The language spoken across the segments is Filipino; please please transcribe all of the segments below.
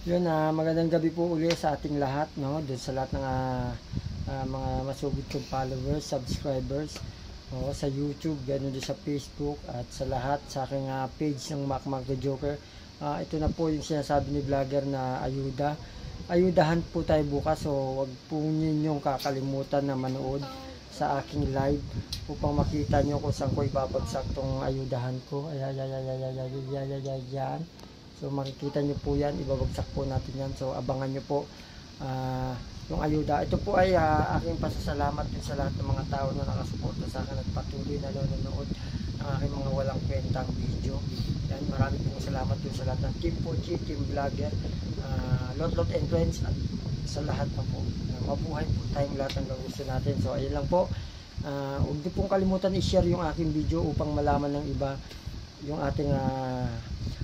Yun, magandang gabi po uli sa ating lahat, no? Doon sa lahat ng mga masugid kong followers, subscribers, no? Sa YouTube, ganoon din sa Facebook, at sa lahat sa aking page ng Macmac the Joker. Ito na po yung sinasabi ni vlogger na ayuda. Ayudahan po tayo bukas, so wag po ninyong kakalimutan na manood sa aking live upang makita nyo kung saan ko ibabagsak tong ayudahan ko. Ayan. So makikita nyo po yan, ibabagsak po natin yan. So abangan nyo po yung ayuda. Ito po ay aking pasasalamat din sa lahat ng mga tao na nakasuporta sa akin at patuloy na nanonood ng aking mga walang kwentang video. Yan, marami pong salamat din sa lahat ng Team Pochi, Team Vlogger, Lot and Friends, at sa lahat na po. Mabuhay po tayong lahat ng gusto natin. So ayun lang po. Huwag niyo pong kalimutan i-share yung aking video upang malaman ng iba yung ating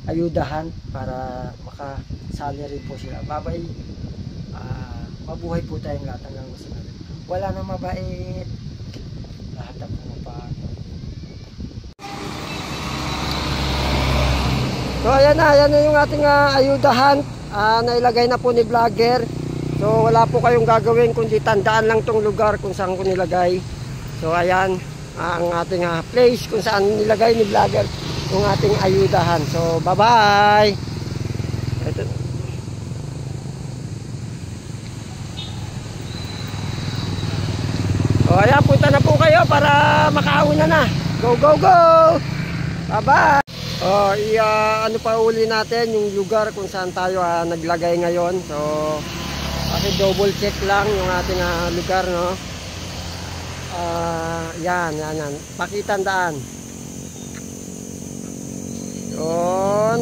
ayudahan para makasali rin po sila. Babay, mabuhay po tayong lahat ng gusto natin. Wala na mabait, lahat na po mapagod. So ayan na yung ating ayudahan. Nailagay na po ni vlogger. So wala po kayong gagawin kundi tandaan lang tong lugar kung saan ko nilagay. So ayan ang ating place kung saan nilagay ni vlogger yung ating ayudahan. So bye bye. Ito. So ayan, punta na po kayo para makauna na. Go go go. Bye bye. Ano pa uli natin yung lugar kung saan tayo naglagay ngayon. So kasi double check lang yung ating lugar, no. Yan. Pakitandaan. Yun.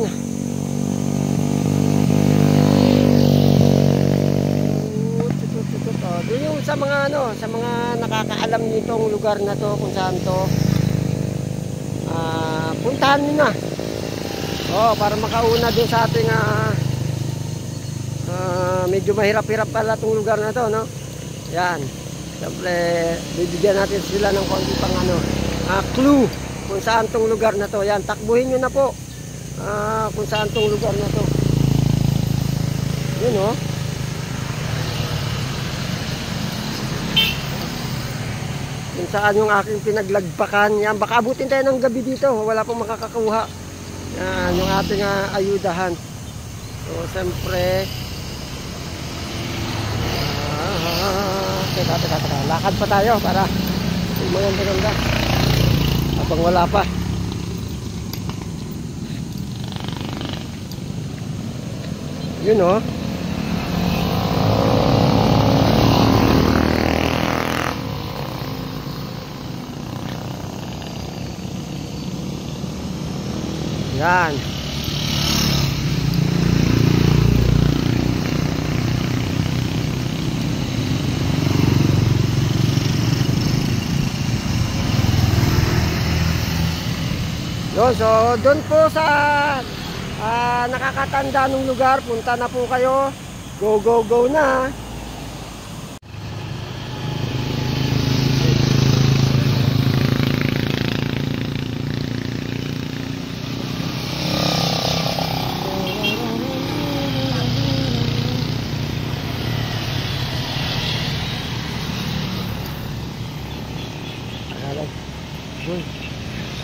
Doon yung sa mga nakakaalam nitong lugar na to kung saan to. Puntahan nyo na. Para makauna din sa ating medyo mahirap-hirap pala itong lugar na to, no? Yan. Siyempre, bibigyan natin sila ng konti pang clue kung saan tong lugar na to. Yan, takbuhin nyo na po kung saan tong lugar na to. Yun, oh. Kung saan yung aking pinaglagpakan. Yan, baka abutin tayo ng gabi dito. Wala pong makakakuha. Yan, yung ating ayudahan. So, siyempre, teka. Lakad pa tayo para maganda habang wala pa. Yun, oh. Yan. So doon po sa nakakatanda ng lugar, punta na po kayo. Go go go na.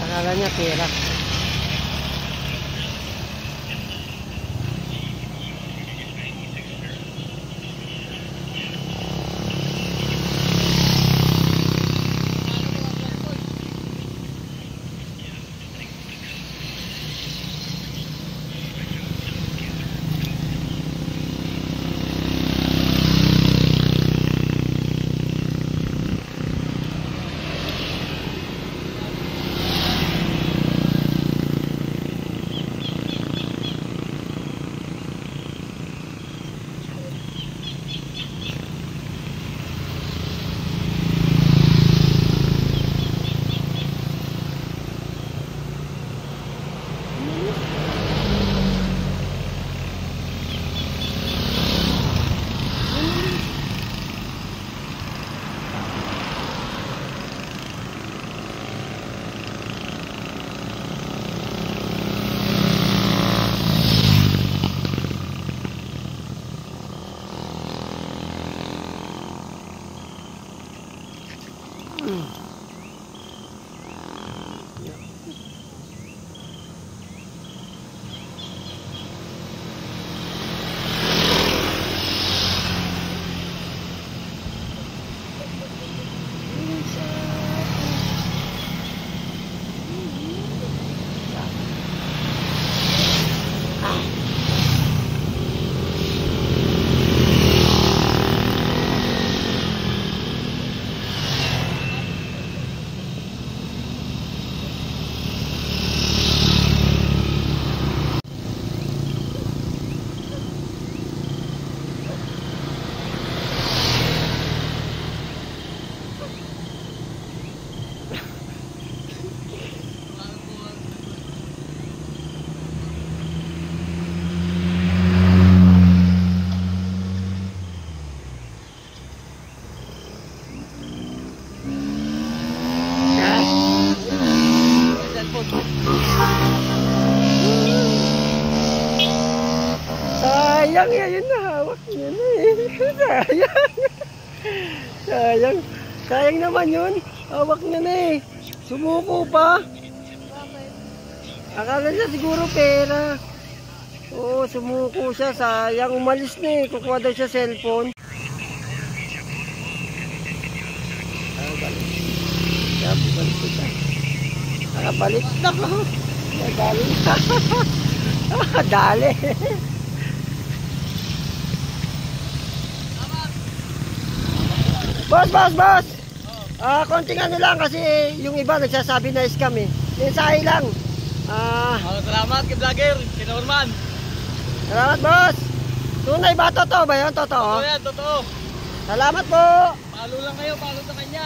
Akala niya pera. Sayang yun na hawak niya na eh. Sayang. Sayang. Sayang naman yun. Hawak niya na eh. Sumuko pa. Akala niya siguro pera. Oo, sumuko siya. Sayang, umalis na eh. Kukuha daw siya cellphone. Balik. Sabi, balik kita. Nakabalik na ko. Nadali na. Dali. Boss! Konting ano lang kasi yung iba nagsasabi na scam eh. Mensahe lang. Salamat kay vlogger, si Norman. Salamat boss. Tunay ba? Totoo ba yun? Totoo? Totoo yan, totoo. Salamat po. Palo lang kayo, palo sa kanya.